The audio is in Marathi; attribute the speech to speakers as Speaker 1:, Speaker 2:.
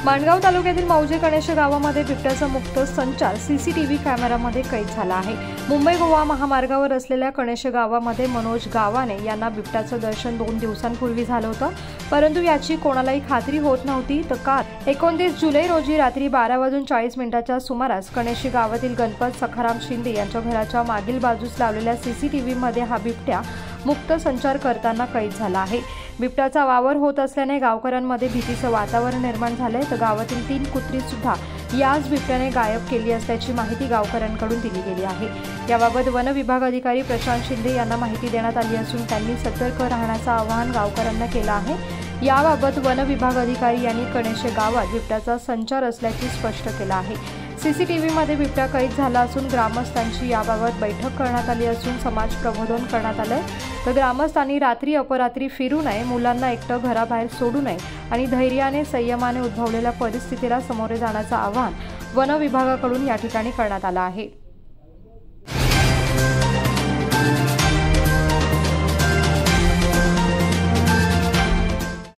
Speaker 1: माणगाव तालुक्यातील मौजे कणेशे गावामध्ये बिबट्याचा मुक्त संचार सीसीटीव्ही कॅमेरामध्ये कैद झाला आहे। मुंबई गोवा महामार्गावर असलेल्या कणेशे गावामध्ये मनोज गावाने यांना बिबट्याचं दर्शन 2 दिवसांपूर्वी झालं होतं, परंतु याची कोणालाही खात्री होत नव्हती। तर काल 29 जुलै रोजी रात्री 12:40 सुमारास कणेशे गावातील गणपत सखाराम शिंदे यांच्या घराच्या मागील बाजूस लावलेल्या सीसीटीव्हीमध्ये हा बिबट्या मुक्त संचार करताना कैद झाला आहे। बिबट्याचा वावर होत असल्याने गावकऱ्यांमध्ये भीतीचं वातावरण निर्माण झालंय। तर गावातील 3 कुत्री सुद्धा याच बिबट्याने गायब केली असल्याची माहिती गावकऱ्यांकडून दिली गेली आहे। याबाबत वन विभाग अधिकारी प्रशांत शिंदे यांना माहिती देण्यात आली असून त्यांनी सतर्क राहण्याचं आवाहन गावकऱ्यांना केलं आहे। याबाबत वन विभाग अधिकारी यांनी कणेशे गावात बिबट्याचा संचार असल्याचे स्पष्ट केलं आहे। सीसीटीव्हीमध्ये बिबट्या कैद झाला असून ग्रामस्थांची याबाबत बैठक करण्यात आली असून समाज प्रबोधन करण्यात आलंय। तर ग्रामस्थांनी रात्री अपरात्री फिरू नये, मुलांना एकटं घराबाहेर सोडू नये आणि धैर्याने संयमाने उद्भवलेल्या परिस्थितीला सामोरे जाण्याचं आवाहन वन विभागाकडून या ठिकाणी करण्यात आलं आहे।